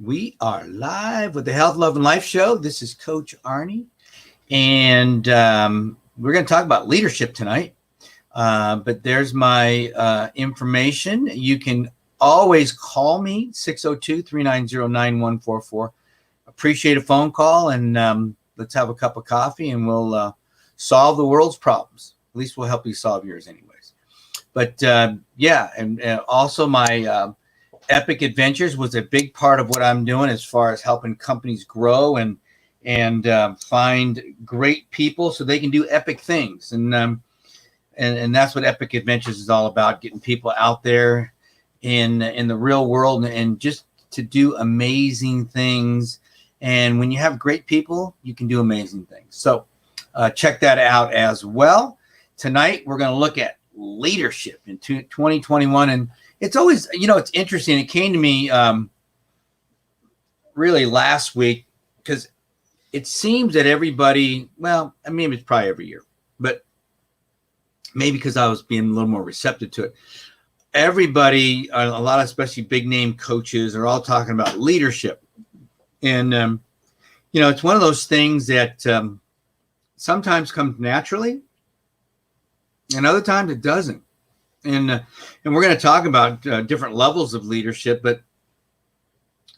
We are live with the Health, Love, and Life Show. This is Coach Arnie, and we're going to talk about leadership tonight. But there's my information. You can always call me, 602-390-9144. Appreciate a phone call, and let's have a cup of coffee, and we'll solve the world's problems. At least we'll help you solve yours anyways. But, yeah, and also my Epic Adventures was a big part of what I'm doing as far as helping companies grow and find great people so they can do epic things. And that's what Epic Adventures is all about, getting people out there in the real world and just to do amazing things. And when you have great people, you can do amazing things. So check that out as well. Tonight, we're going to look at leadership in 2021. And it's always, it's interesting. It came to me really last week because it seems that everybody, well, I mean, it's probably every year, but maybe because I was being a little more receptive to it. Everybody, a lot of especially big name coaches are all talking about leadership. And, it's one of those things that sometimes comes naturally and other times it doesn't. And we're going to talk about different levels of leadership. But,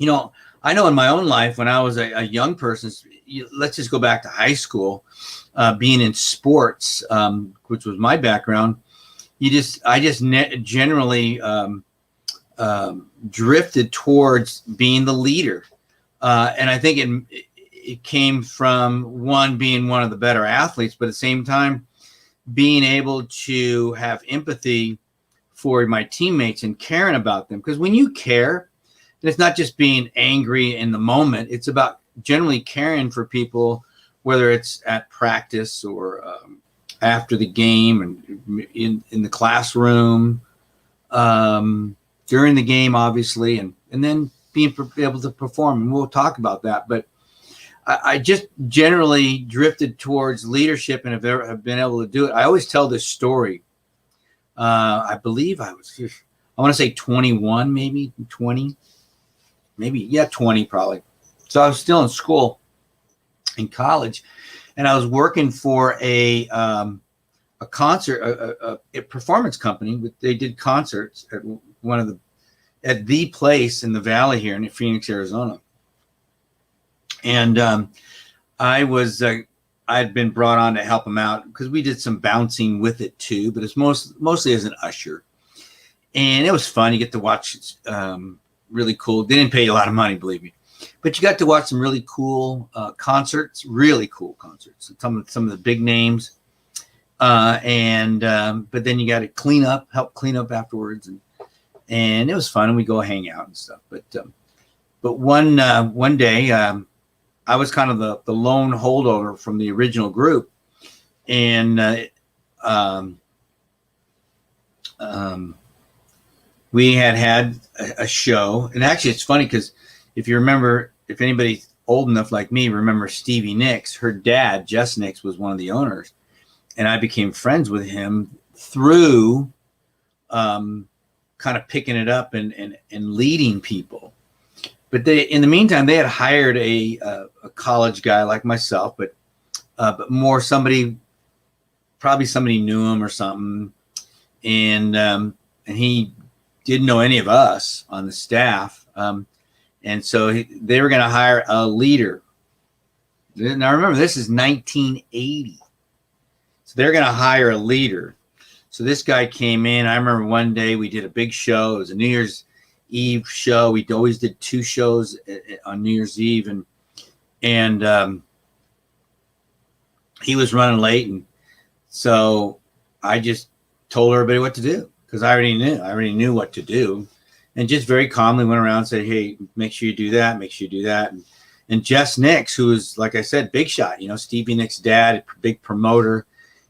I know in my own life when I was a young person, let's just go back to high school, being in sports, which was my background. I just generally drifted towards being the leader. And I think it came from being one of the better athletes, but at the same time, being able to have empathy for my teammates and caring about them. Because when you care, and it's not just being angry in the moment, it's about generally caring for people, whether it's at practice or after the game and in the classroom, during the game, obviously, and then being able to perform. And we'll talk about that. But I just generally drifted towards leadership and have been able to do it. I always tell this story. I believe I want to say 21, maybe 20, maybe, 20 probably. So I was still in school, in college, and I was working for a concert, a performance company. They did concerts at the place in the valley here in Phoenix, Arizona. And I had been brought on to help them out because we did some bouncing with it too, but it's mostly as an usher. And it was fun. You get to watch really cool. They didn't pay you a lot of money, believe me, but you got to watch some really cool concerts, really cool concerts. Some of the big names. But then you got to help clean up afterwards. And it was fun. And we go hang out and stuff. But one day, I was kind of the lone holdover from the original group. And we had a show. And actually, it's funny because if you remember, if anybody's old enough like me, remember Stevie Nicks, her dad, Jess Nicks, was one of the owners. And I became friends with him through kind of picking it up and leading people. But in the meantime, they had hired a college guy like myself, but more probably somebody knew him or something, and he didn't know any of us on the staff, and so they were going to hire a leader. Now remember, this is 1980, so they're going to hire a leader. So this guy came in. I remember one day we did a big show. It was a New Year's Eve show. We always did 2 shows on New Year's Eve, and he was running late, and so I just told everybody what to do because I already knew what to do, and just very calmly went around and said, "Hey, make sure you do that. Make sure you do that." And Jess Nicks, who is, like I said, big shot, Stevie Nicks' dad, big promoter.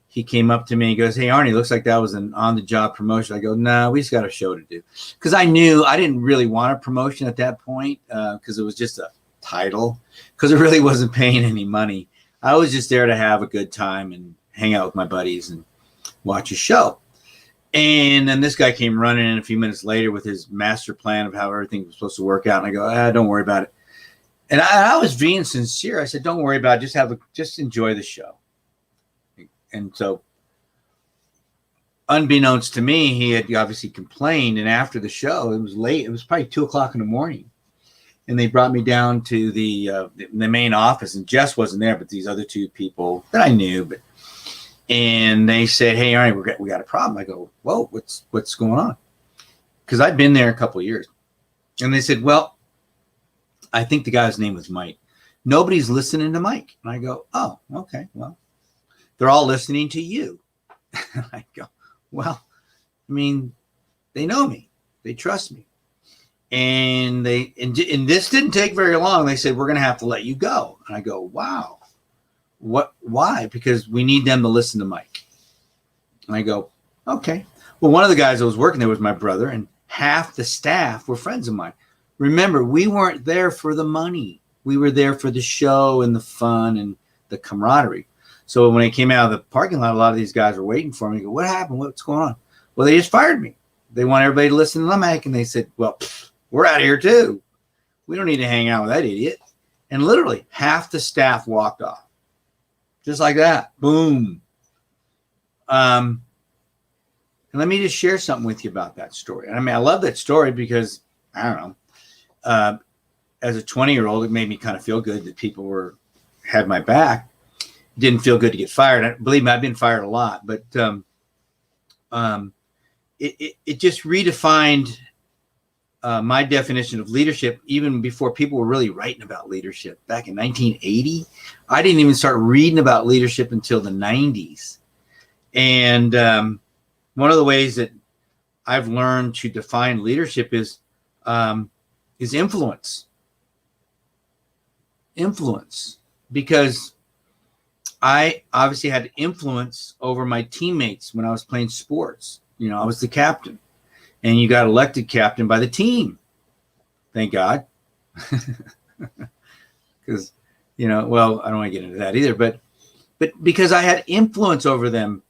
He came up to me and goes, "Hey, Arnie, looks like that was an on-the-job promotion." I go, "No, we just got a show to do." Because I knew I didn't really want a promotion at that point because it was just a title because it really wasn't paying any money. I was just there to have a good time and hang out with my buddies and watch a show. And then this guy came running in a few minutes later with his master plan of how everything was supposed to work out. And I go, don't worry about it. And I was being sincere. I said, don't worry about it. Just enjoy the show. And so, unbeknownst to me, he had obviously complained. And after the show, it was late. It was probably 2:00 in the morning. And they brought me down to the main office. And Jess wasn't there, but these other two people that I knew. And they said, hey, Arnie, we got a problem. I go, whoa, what's going on? Because I'd been there a couple of years. And they said, well, I think the guy's name was Mike. Nobody's listening to Mike. And I go, oh, okay, well, they're all listening to you. I go, well, I mean, they know me. They trust me. And this didn't take very long. They said, we're going to have to let you go. And I go, wow. Why? Because we need them to listen to Mike. And I go, okay. Well, one of the guys that was working there was my brother, and half the staff were friends of mine. Remember, we weren't there for the money. We were there for the show and the fun and the camaraderie. So when I came out of the parking lot, a lot of these guys were waiting for me. I go, what happened? What's going on? Well, they just fired me. They want everybody to listen to Mike. And they said, well, we're out of here too. We don't need to hang out with that idiot. And literally half the staff walked off. Just like that. Boom. And let me just share something with you about that story. I mean, I love that story because, I don't know, as a 20-year-old, it made me kind of feel good that people had my back. Didn't feel good to get fired. Believe me, I've been fired a lot, but it just redefined my definition of leadership even before people were really writing about leadership. Back in 1980, I didn't even start reading about leadership until the 90s. And one of the ways that I've learned to define leadership is influence. Influence. Because I obviously had influence over my teammates when I was playing sports. You know, I was the captain. And you got elected captain by the team. Thank God. Because, you know, well, I don't want to get into that either. But because I had influence over them,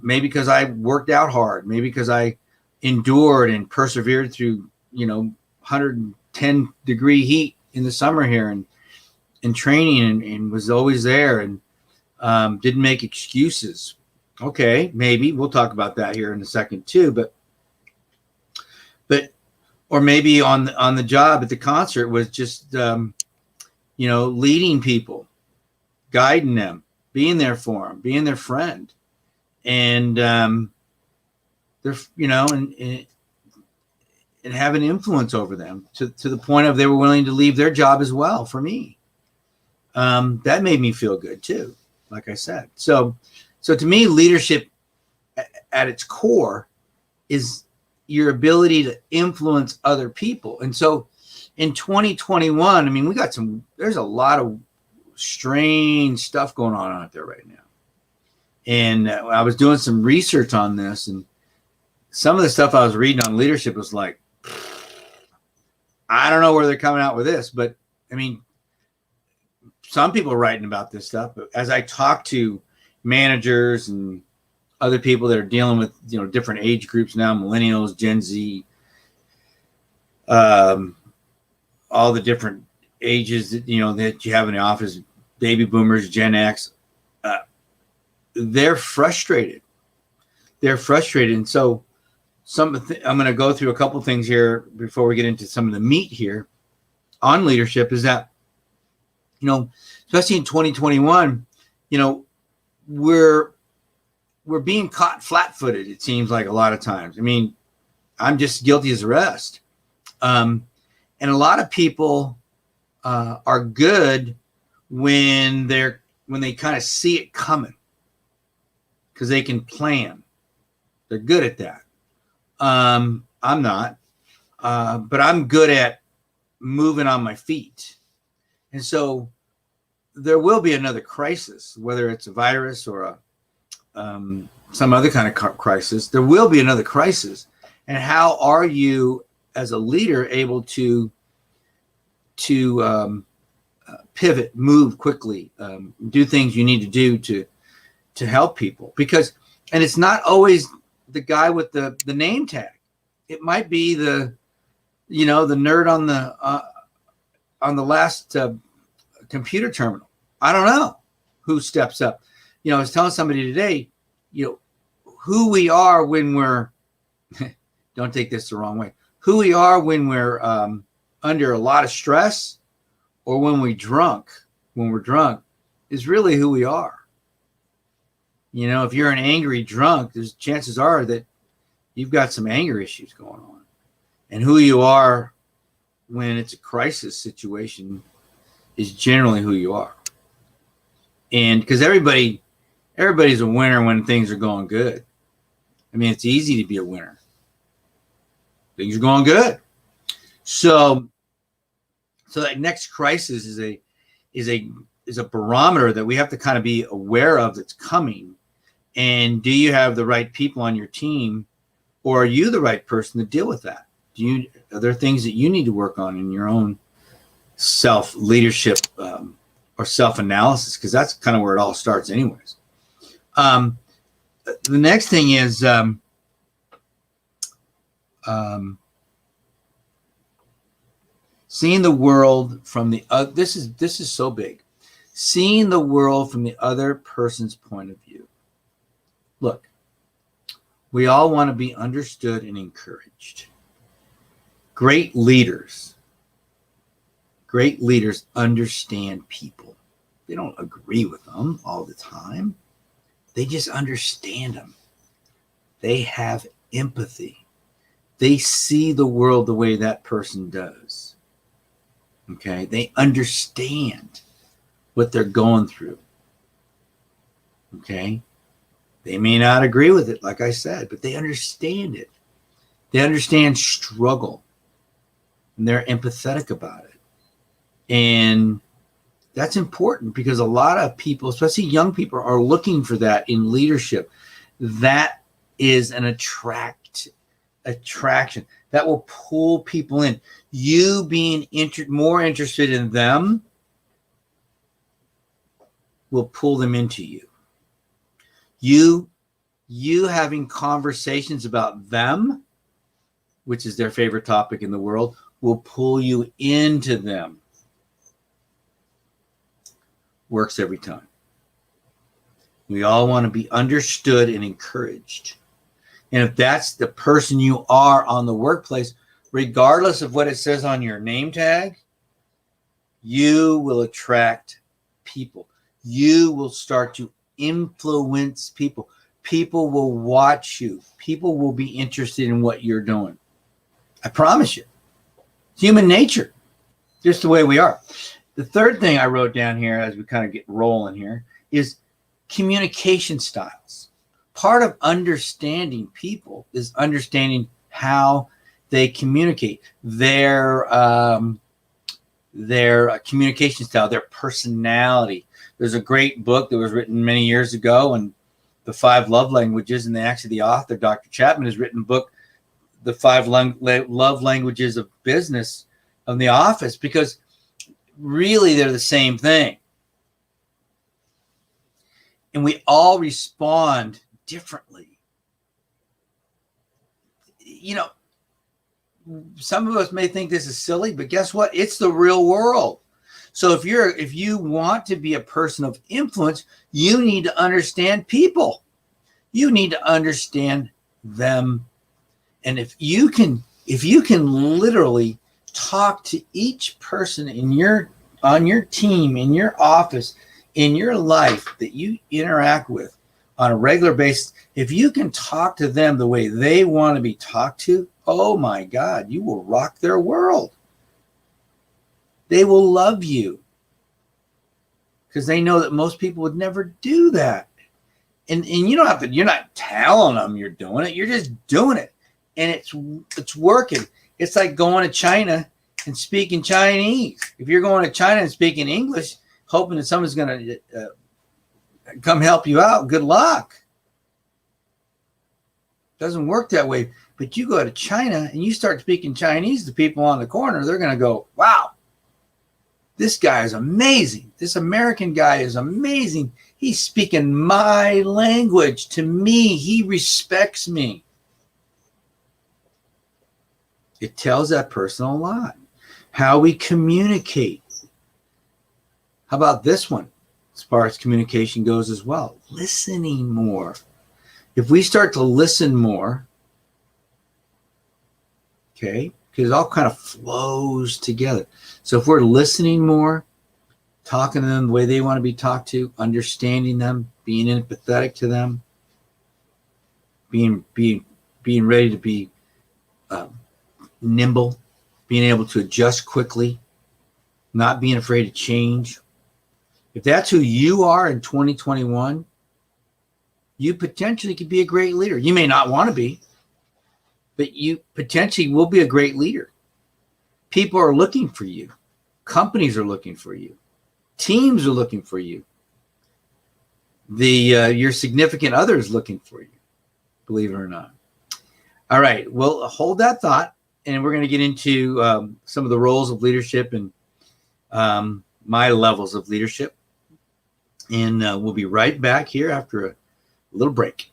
maybe because I worked out hard, maybe because I endured and persevered through, 110-degree heat in the summer here and training and was always there and didn't make excuses. Okay, maybe we'll talk about that here in a second too. But or maybe on the job at the concert was just leading people, guiding them, being there for them, being their friend, and they're and having influence over them to the point of they were willing to leave their job as well for me. That made me feel good too, like I said. So to me, leadership at its core is your ability to influence other people. And so in 2021, I mean, there's a lot of strange stuff going on out there right now. And I was doing some research on this, and some of the stuff I was reading on leadership was like, I don't know where they're coming out with this, but I mean, some people are writing about this stuff, but as I talk to managers and other people that are dealing with, different age groups now, millennials, Gen Z, all the different ages that, that you have in the office, baby boomers, Gen X, they're frustrated. They're frustrated. And so I'm going to go through a couple things here before we get into some of the meat here on leadership is that, especially in 2021, we're being caught flat-footed, it seems like a lot of times. I mean, I'm just guilty as the rest. And a lot of people are good when they kind of see it coming because they can plan. They're good at that. I'm not, but I'm good at moving on my feet. And so there will be another crisis, whether it's a virus or some other kind of crisis. There will be another crisis. And how are you as a leader able to pivot, move quickly, do things you need to do to help people? And it's not always the guy with the name tag. It might be the nerd on the last computer terminal. I don't know who steps up. I was telling somebody today, who we are when we're, don't take this the wrong way, who we are when we're under a lot of stress or when we're drunk is really who we are. If you're an angry drunk, there's chances are that you've got some anger issues going on. And who you are when it's a crisis situation is generally who you are. And because everybody's a winner when things are going good. I mean, it's easy to be a winner. Things are going good. So that next crisis is a barometer that we have to kind of be aware of that's coming. And do you have the right people on your team, or are you the right person to deal with that? Are there things that you need to work on in your own self-leadership or self-analysis? Because that's kind of where it all starts anyways. The next thing is seeing the world from the other. This is so big. Seeing the world from the other person's point of view. Look, we all want to be understood and encouraged. Great leaders understand people. They don't agree with them all the time. They just understand them. They have empathy. They see the world the way that person does. Okay? They understand what they're going through. Okay? They may not agree with it, like I said, but they understand it. They understand struggle. And they're empathetic about it. And that's important because a lot of people, especially young people, are looking for that in leadership. That is an attraction that will pull people in. You being more interested in them will pull them into you. You having conversations about them, which is their favorite topic in the world, will pull you into them. Works every time. We all want to be understood and encouraged. And if that's the person you are on the workplace, regardless of what it says on your name tag, you will attract people. You will start to influence people. People will watch you. People will be interested in what you're doing. I promise you. It's human nature. Just the way we are. The third thing I wrote down here as we kind of get rolling here is communication styles. Part of understanding people is understanding how they communicate, their communication style, their personality. There's a great book that was written many years ago, and the 5 love languages, and the author, Dr. Chapman, has written a book, The 5 Love Languages of Business of the Office, because really they're the same thing. And we all respond differently. Some of us may think this is silly, but guess what? It's the real world. So if you want to be a person of influence, you need to understand people. You need to understand them. And if you can literally talk to each person on your team, in your office, in your life that you interact with on a regular basis, if you can talk to them the way they want to be talked to, oh my God, you will rock their world. They will love you because they know that most people would never do that. And you don't have to, you're not telling them you're doing it. You're just doing it. And it's working. It's like going to China and speaking Chinese. If you're going to China and speaking English, hoping that someone's going to come help you out, good luck. Doesn't work that way. But you go to China and you start speaking Chinese to people on the corner, they're going to go, wow, this guy is amazing. This American guy is amazing. He's speaking my language to me. He respects me. It tells that person a lot. How we communicate. How about this one? As far as communication goes as well, listening more. If we start to listen more, okay, because it all kind of flows together. So if we're listening more, talking to them the way they want to be talked to, understanding them, being empathetic to them, being ready to be nimble, being able to adjust quickly, not being afraid to change. If that's who you are in 2021, you potentially could be a great leader. You may not want to be, but you potentially will be a great leader. People are looking for you. Companies are looking for you. Teams are looking for you. Your significant other is looking for you, believe it or not. All right, well, hold that thought, and we're going to get into some of the roles of leadership and my levels of leadership. And we'll be right back here after a little break.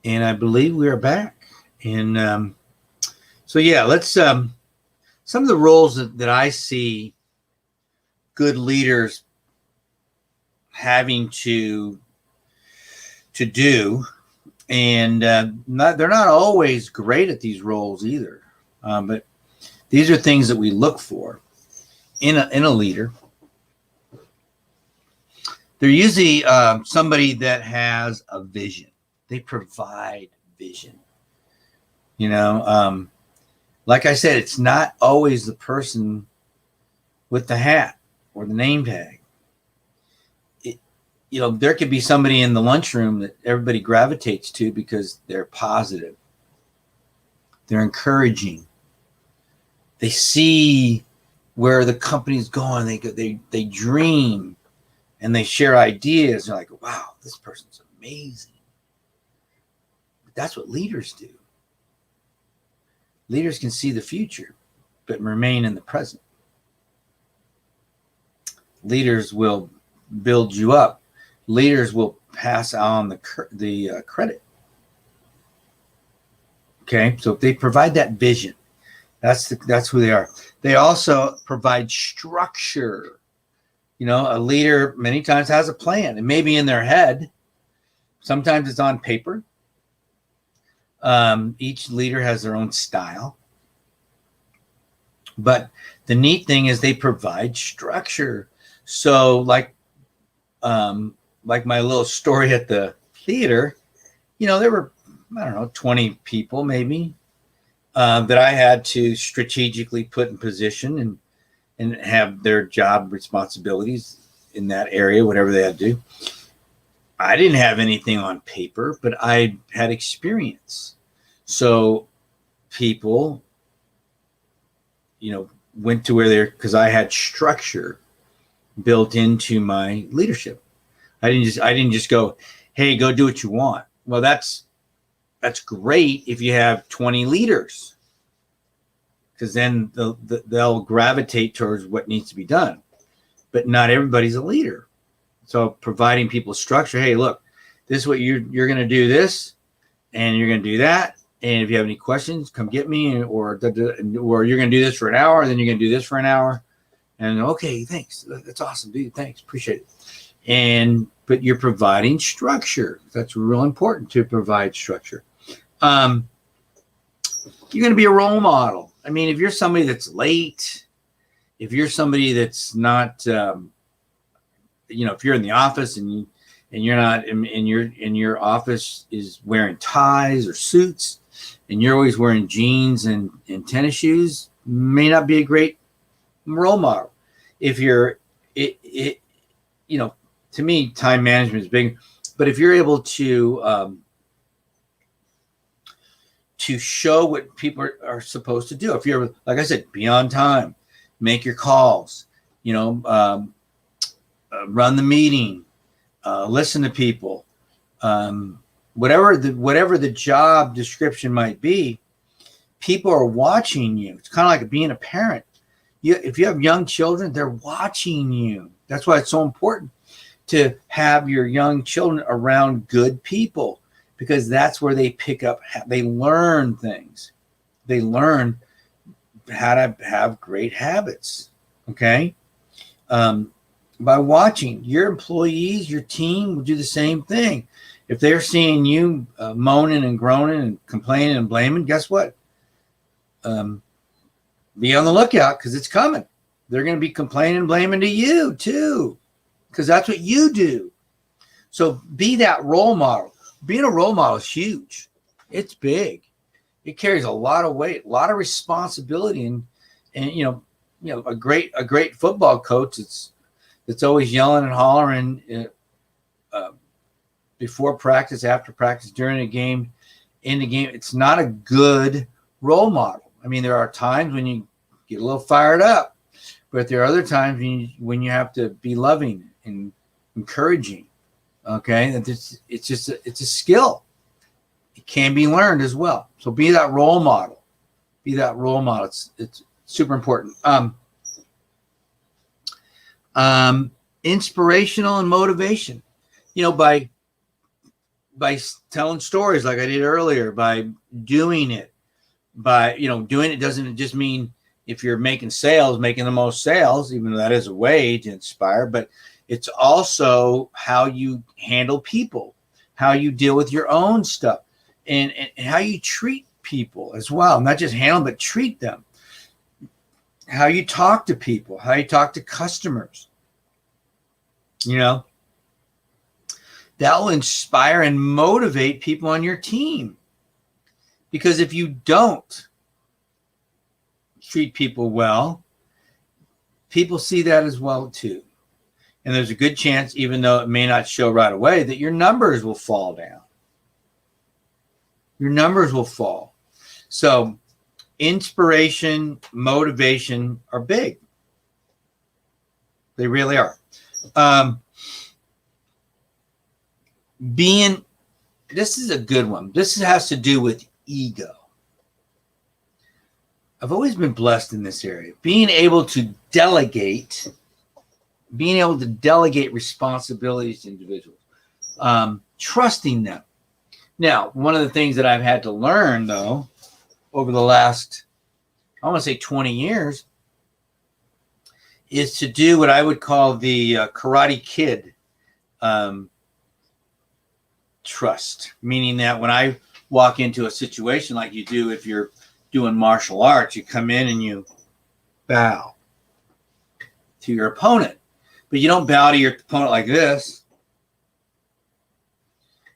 And I believe we are back. And so, yeah, let's some of the roles that I see good leaders having to do, and they're not always great at these roles either. But these are things that we look for in a leader. They're usually somebody that has a vision. They provide vision. Like I said, it's not always the person with the hat or the name tag. There could be somebody in the lunchroom that everybody gravitates to because they're positive. They're encouraging. They see where the company's going. They dream, and they share ideas. They're like, wow, this person's amazing. That's what leaders do. Leaders can see the future, but remain in the present. Leaders will build you up. Leaders will pass on the credit. Okay, so if they provide that vision, that's who they are. They also provide structure. A leader many times has a plan. It may be in their head. Sometimes it's on paper. Each leader has their own style. But the neat thing is they provide structure. So like my little story at the theater, there were, 20 people maybe that I had to strategically put in position and have their job responsibilities in that area, whatever they had to do. I didn't have anything on paper, but I had experience. So people, went to where because I had structure built into my leadership. I didn't just go, hey, go do what you want. Well, that's great if you have 20 leaders, because then they'll gravitate towards what needs to be done. But not everybody's a leader. So providing people structure, hey, look, this is what you're going to do this, and you're going to do that. And if you have any questions, come get me, or you're going to do this for an hour, and then you're going to do this for an hour. And okay, thanks. That's awesome, dude. Thanks. Appreciate it. But you're providing structure. That's real important, to provide structure. You're going to be a role model. I mean, if you're somebody that's late, if you're somebody that's not, if you're in the office and you're not in your office is wearing ties or suits, and you're always wearing jeans and tennis shoes, may not be a great role model. If you're, to me, time management is big, but if you're able to show what people are supposed to do, if you're, like I said, be on time, make your calls, run the meeting, listen to people, whatever the job description might be, people are watching you. It's kind of like being a parent. If you have young children, they're watching you. That's why it's so important to have your young children around good people, because that's where they pick up, they learn things. They learn how to have great habits, okay? By watching. Your employees, your team will do the same thing. If they're seeing you moaning and groaning and complaining and blaming, guess what? Be on the lookout, because it's coming. They're going to be complaining and blaming to you too, because that's what you do. So be that role model. Being a role model is huge. It's big. It carries a lot of weight, a lot of responsibility, and a great football coach. It's always yelling and hollering before practice, after practice, during a game, in the game. It's not a good role model. I mean, there are times when you get a little fired up, but there are other times when you have to be loving and encouraging. Okay, it's a skill. It can be learned as well. So be that role model. Be that role model. It's super important. Inspirational and motivation. By telling stories like I did earlier, by doing it. Doing it doesn't just mean if you're making the most sales, even though that is a way to inspire, but it's also how you handle people, how you deal with your own stuff, and how you treat people as well. Not just handle, but treat them. How you talk to people, how you talk to customers. That will inspire and motivate people on your team. Because if you don't treat people well, people see that as well too. And there's a good chance, even though it may not show right away, that your numbers will fall down. Your numbers will fall. So inspiration, motivation are big. They really are. This is a good one. This has to do with ego. I've always been blessed in this area. Being able to delegate responsibilities to individuals, trusting them. Now, one of the things that I've had to learn, though, over the last, I want to say 20 years, is to do what I would call the Karate Kid trust, meaning that when I walk into a situation like you do if you're doing martial arts, you come in and you bow to your opponent, but you don't bow to your opponent like this.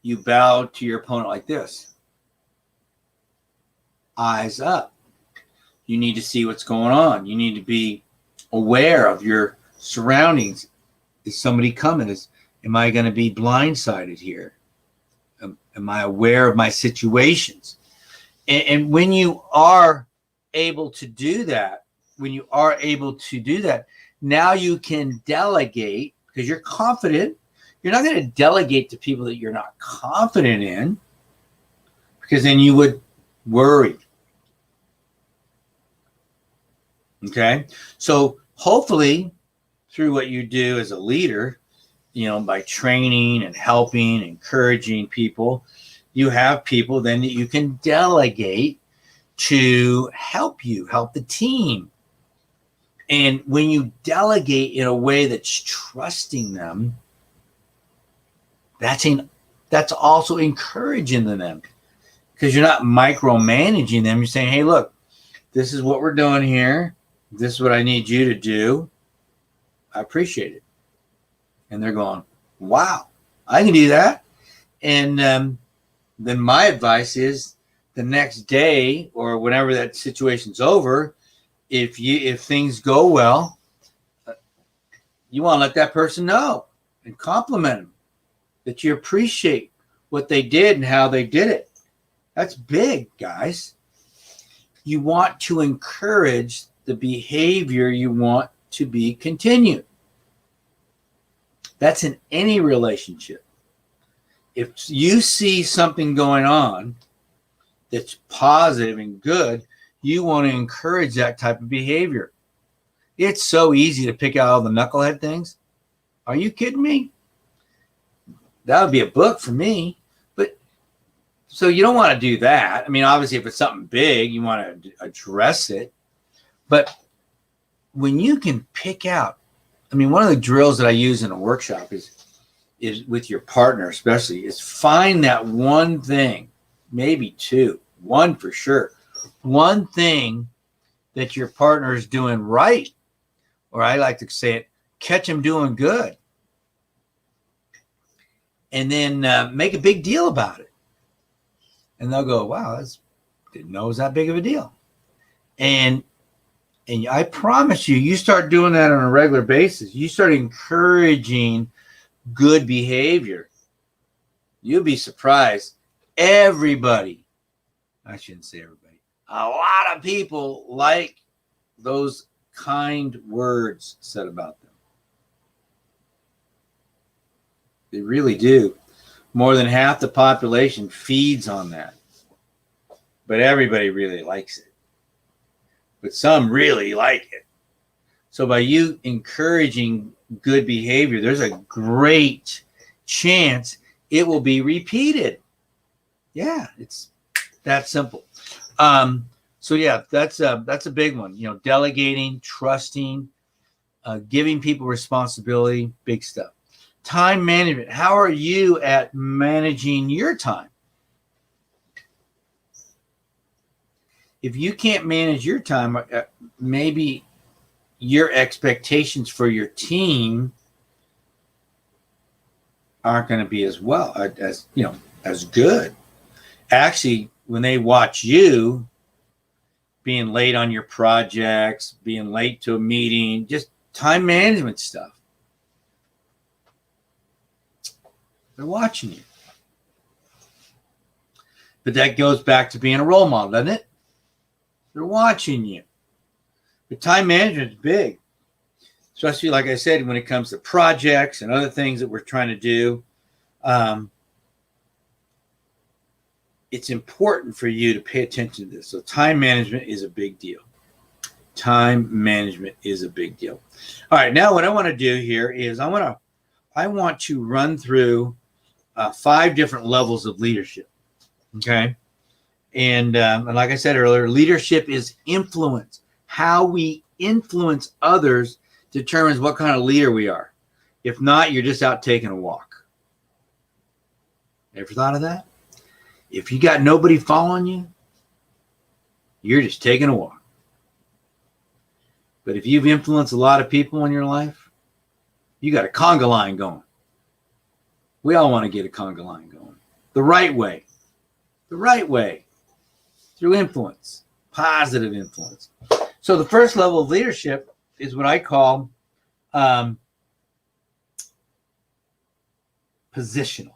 You bow to your opponent like this. Eyes up. You need to see what's going on. You need to be aware of your surroundings. Is somebody coming? Am I going to be blindsided here? Am I aware of my situations? And when you are able to do that, Now you can delegate because you're confident. You're not going to delegate to people that you're not confident in, because then you would worry. Okay. So hopefully through what you do as a leader, by training and helping, encouraging people, you have people then that you can delegate to help the team. And when you delegate in a way that's trusting them, that's also encouraging them, because you're not micromanaging them. You're saying, hey, look, this is what we're doing here. This is what I need you to do. I appreciate it. And they're going, wow, I can do that. And then my advice is the next day or whenever that situation's over, if things go well, you want to let that person know and compliment them that you appreciate what they did and how they did it. That's big, guys. You want to encourage the behavior you want to be continued. That's in any relationship. If you see something going on that's positive and good, you want to encourage that type of behavior. It's so easy to pick out all the knucklehead things. Are you kidding me? That would be a book for me. But so you don't want to do that. I mean, obviously, if it's something big, you want to address it. But when you can pick out, I mean, one of the drills that I use in a workshop is with your partner, especially, is find that one thing, maybe two, one for sure, one thing that your partner is doing right, or I like to say it, catch them doing good, and then make a big deal about it. And they'll go, wow, didn't know it was that big of a deal. And I promise you, you start doing that on a regular basis, you start encouraging good behavior, you'll be surprised. Everybody, I shouldn't say everybody, a lot of people like those kind words said about them. They really do. More than half the population feeds on that. But everybody really likes it. But some really like it. So by you encouraging good behavior, there's a great chance it will be repeated. Yeah, it's that simple. So yeah, that's a big one. Delegating, trusting, giving people responsibility, big stuff. Time management. How are you at managing your time? If you can't manage your time, maybe your expectations for your team aren't going to be as well as good. Actually, when they watch you being late on your projects, being late to a meeting, just time management stuff, they're watching you. But that goes back to being a role model, doesn't it? They're watching you. But time management is big, especially, like I said, when it comes to projects and other things that we're trying to do. It's important for you to pay attention to this. So time management is a big deal. Time management is a big deal. All right, now what I want to do here is I want to run through 5 different levels of leadership. Okay. And like I said earlier, leadership is influence. How we influence others determines what kind of leader we are. If not, you're just out taking a walk. Ever thought of that? If you got nobody following you, you're just taking a walk. But if you've influenced a lot of people in your life, you got a conga line going. We all want to get a conga line going. The right way. The right way. Through influence. Positive influence. So the first level of leadership is what I call positional.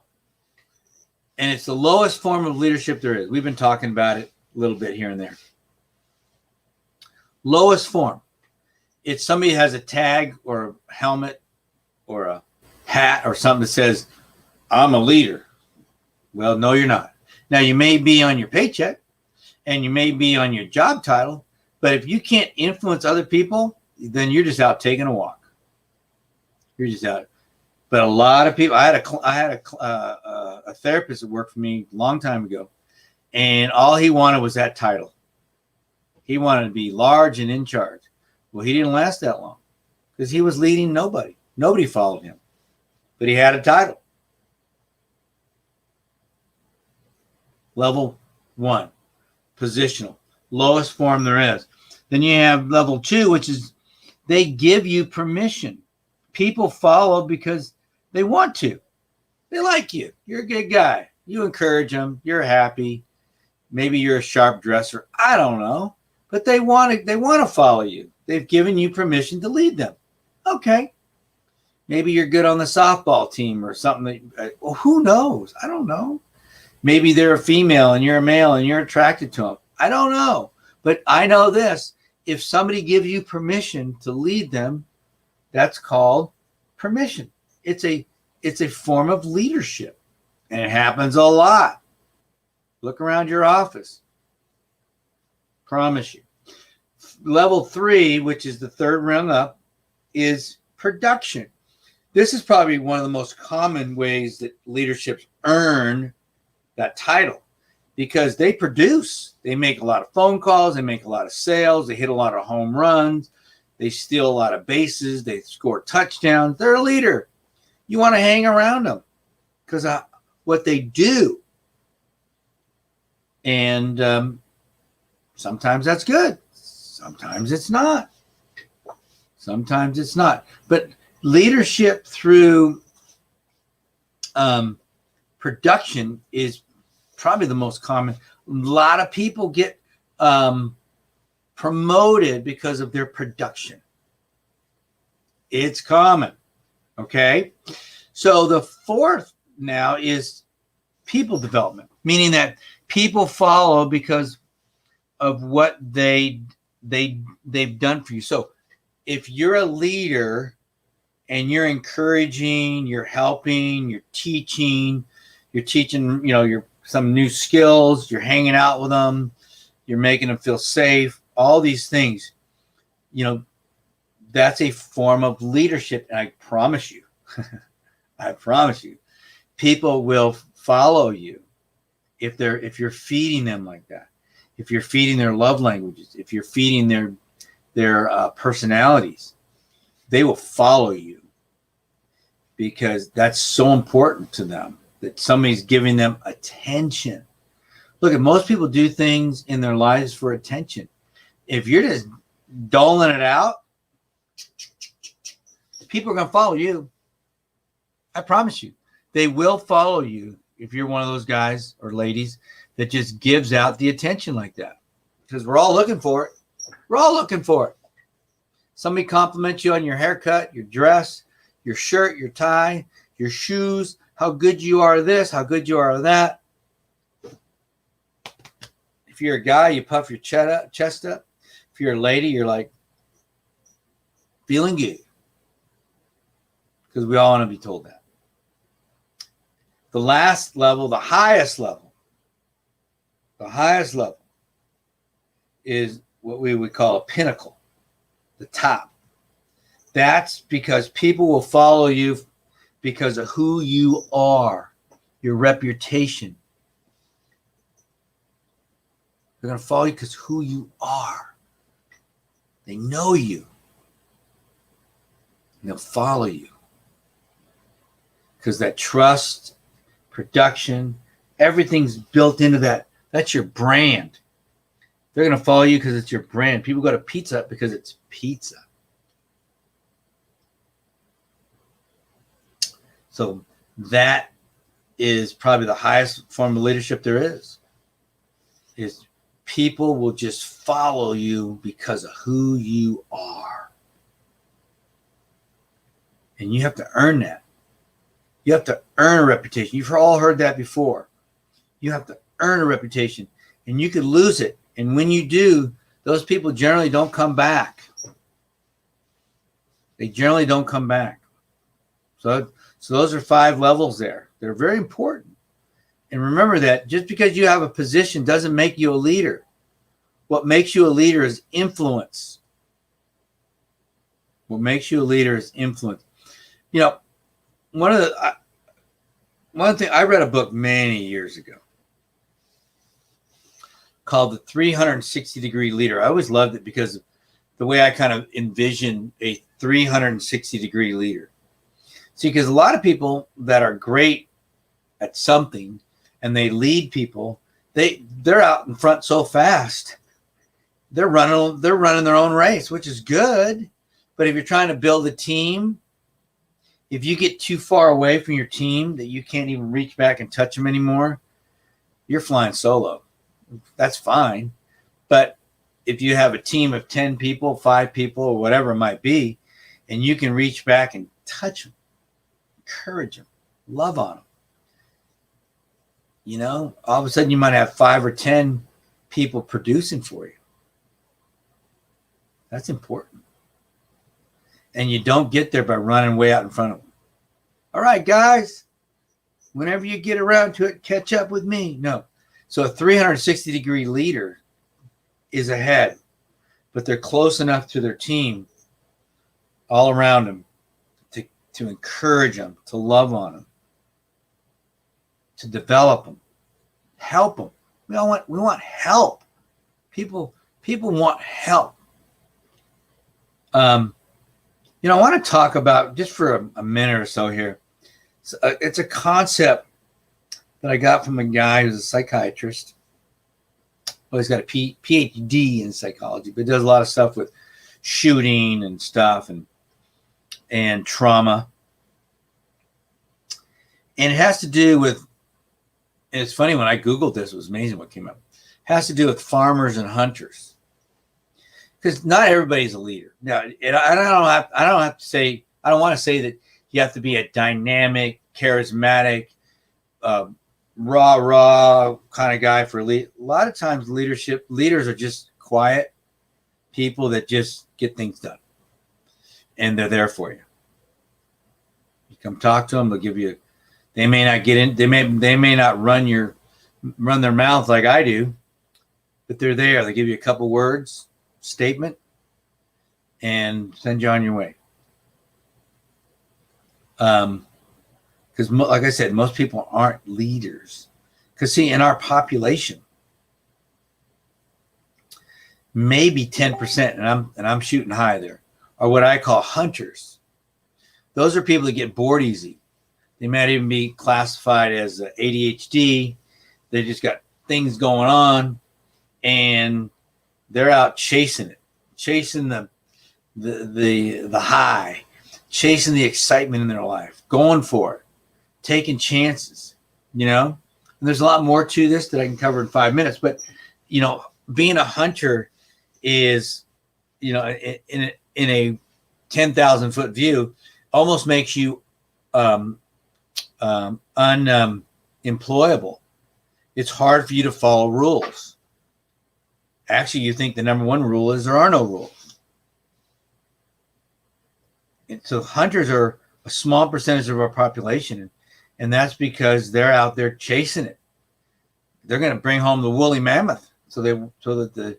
And it's the lowest form of leadership there is. We've been talking about it a little bit here and there. Lowest form. It's somebody has a tag or a helmet or a hat or something that says, I'm a leader. Well, no, you're not. Now, you may be on your paycheck and you may be on your job title, but if you can't influence other people, then you're just out taking a walk. You're just out. But a lot of people, I had a therapist that worked for me a long time ago, and all he wanted was that title. He wanted to be large and in charge. Well, he didn't last that long because he was leading nobody. Nobody followed him, but he had a title. Level 1, positional, lowest form there is. Then you have level 2, which is they give you permission. People follow because they want to. They like you. You're a good guy. You encourage them. You're happy. Maybe you're a sharp dresser. I don't know. But they want to follow you. They've given you permission to lead them. Okay. Maybe you're good on the softball team or something. Well, who knows? I don't know. Maybe they're a female and you're a male and you're attracted to them. I don't know. But I know this. If somebody gives you permission to lead them, that's called permission. It's a form of leadership. And it happens a lot. Look around your office. Promise you. Level 3, which is the third rung up, is production. This is probably one of the most common ways that leaderships earn that title, because they produce. They make a lot of phone calls. They make a lot of sales. They hit a lot of home runs. They steal a lot of bases. They score touchdowns. They're a leader. You want to hang around them because of what they do. And sometimes that's good. Sometimes it's not. Sometimes it's not. But leadership through production is probably the most common. A lot of people get promoted because of their production. It's common. Okay. So the fourth now is people development, meaning that people follow because of what they've done for you. So if you're a leader and you're encouraging, you're helping, you're teaching, you're some new skills, you're hanging out with them, you're making them feel safe, all these things, that's a form of leadership. And I promise you, people will follow you if you're feeding them like that. If you're feeding their love languages, if you're feeding their personalities, they will follow you because that's so important to them that somebody's giving them attention. Look, most people do things in their lives for attention. If you're just doling it out, people are going to follow you. I promise you. They will follow you if you're one of those guys or ladies that just gives out the attention like that. Because we're all looking for it. We're all looking for it. Somebody compliments you on your haircut, your dress, your shirt, your tie, your shoes, how good you are at this, how good you are at that. If you're a guy, you puff your chest up. If you're a lady, you're like feeling good. Because we all want to be told that. The last level, the highest level is what we would call a pinnacle, the top. That's because people will follow you because of who you are, your reputation. They're going to follow you because who you are. They know you. And they'll follow you. Because that trust, production, everything's built into that. That's your brand. They're going to follow you because it's your brand. People go to Pizza Hut because it's pizza. So that is probably the highest form of leadership there is people will just follow you because of who you are. And you have to earn that. You have to earn a reputation. You've all heard that before. You have to earn a reputation, and you could lose it. And when you do, those people generally don't come back. They generally don't come back. So those are 5 levels there. They're very important. And remember that just because you have a position doesn't make you a leader. What makes you a leader is influence. What makes you a leader is influence. You know, one of the things, I read a book many years ago called The 360-Degree Leader. I always loved it because of the way I kind of envision a 360-degree leader. See, because a lot of people that are great at something and they lead people, they're out in front so fast. They're running their own race, which is good. But if you're trying to build a team, if you get too far away from your team that you can't even reach back and touch them anymore, you're flying solo. That's fine. But if you have a team of 10 people, 5 people, or whatever it might be, and you can reach back and touch them, encourage them, love on them, you know, all of a sudden you might have 5 or 10 people producing for you. That's important. And you don't get there by running way out in front of them. All right, guys, whenever you get around to it, catch up with me. No. So a 360-degree leader is ahead, but they're close enough to their team all around them to encourage them, to love on them, to develop them, help them. We want help. People want help. You know, I want to talk about, just for a minute or so here, it's a concept that I got from a guy who's a psychiatrist. Well, he's got a PhD in psychology, but does a lot of stuff with shooting and stuff and trauma. And it has to do with, and it's funny, when I Googled this, it was amazing what came up. It has to do with farmers and hunters. Because not everybody's a leader. Now, and I don't want to say that you have to be a dynamic, charismatic, rah kind of guy for lead. A lot of times leaders are just quiet people that just get things done. And they're there for you. You come talk to them, they'll give you, they may not get in, they may not run their mouth like I do, but they're there. They give you a couple words, statement, and send you on your way. Because like I said, most people aren't leaders. Because see, in our population, maybe 10%, and I'm shooting high there, are what I call hunters. Those are people that get bored easy. They might even be classified as ADHD. They just got things going on, and they're out chasing it, chasing the high, chasing the excitement in their life, going for it, taking chances, you know. And there's a lot more to this that I can cover in 5 minutes, but you know, being a hunter is, you know, in a 10,000 foot view, almost makes you unemployable. It's hard for you to follow rules. Actually, you think the number one rule is there are no rules. And so hunters are a small percentage of our population, and that's because they're out there chasing it. They're going to bring home the woolly mammoth so that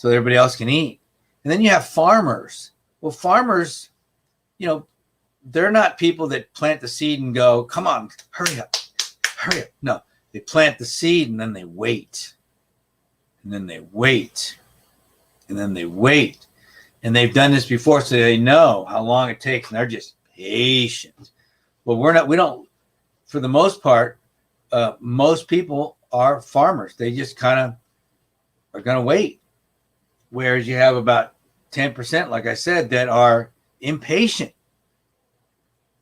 everybody else can eat. And then you have farmers. Well, farmers, you know, they're not people that plant the seed and go, come on, hurry up. No, they plant the seed and then they wait. And then they wait. And then they wait. And they've done this before, so they know how long it takes, and they're just patient. Well, we don't, for the most part, most people are farmers. They just kind of are going to wait. Whereas you have about 10%, like I said, that are impatient.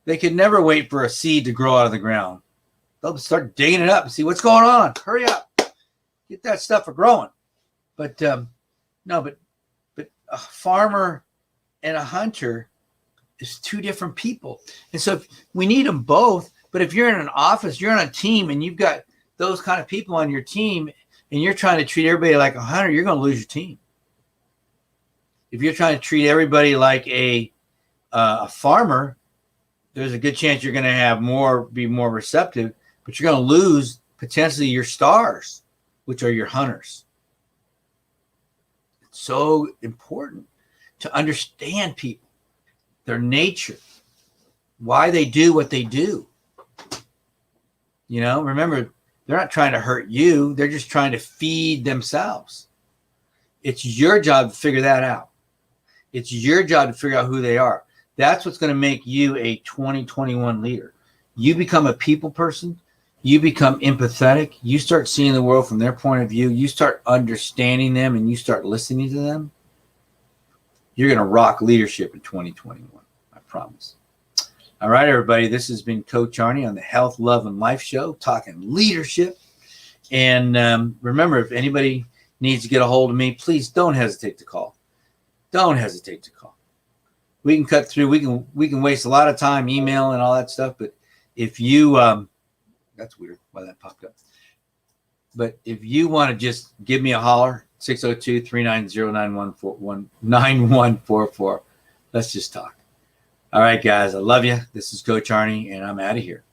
They could never wait for a seed to grow out of the ground. They'll start digging it up and see what's going on. Hurry up. Get that stuff for growing. But but a farmer and a hunter is two different people. And so we need them both. But if you're in an office, you're on a team, and you've got those kind of people on your team, and you're trying to treat everybody like a hunter, you're going to lose your team. If you're trying to treat everybody like a A farmer, there's a good chance you're going to be more receptive, but you're going to lose potentially your stars, which are your hunters. It's so important to understand people, their nature, why they do what they do. You know, remember, they're not trying to hurt you. They're just trying to feed themselves. It's your job to figure that out. It's your job to figure out who they are. That's what's going to make you a 2021 leader. You become a people person. You become empathetic. You start seeing the world from their point of view. You start understanding them and you start listening to them. You're going to rock leadership in 2021. I promise. All right, everybody. This has been Coach Arnie on the Health, Love, and Life Show, talking leadership. And remember, if anybody needs to get a hold of me, please don't hesitate to call. Don't hesitate to call. We can cut through. We can waste a lot of time emailing and all that stuff. But if you, that's weird why that popped up. But if you want to just give me a holler, 602-390-9144. Let's just talk. All right, guys. I love you. This is Coach Arnie, and I'm out of here.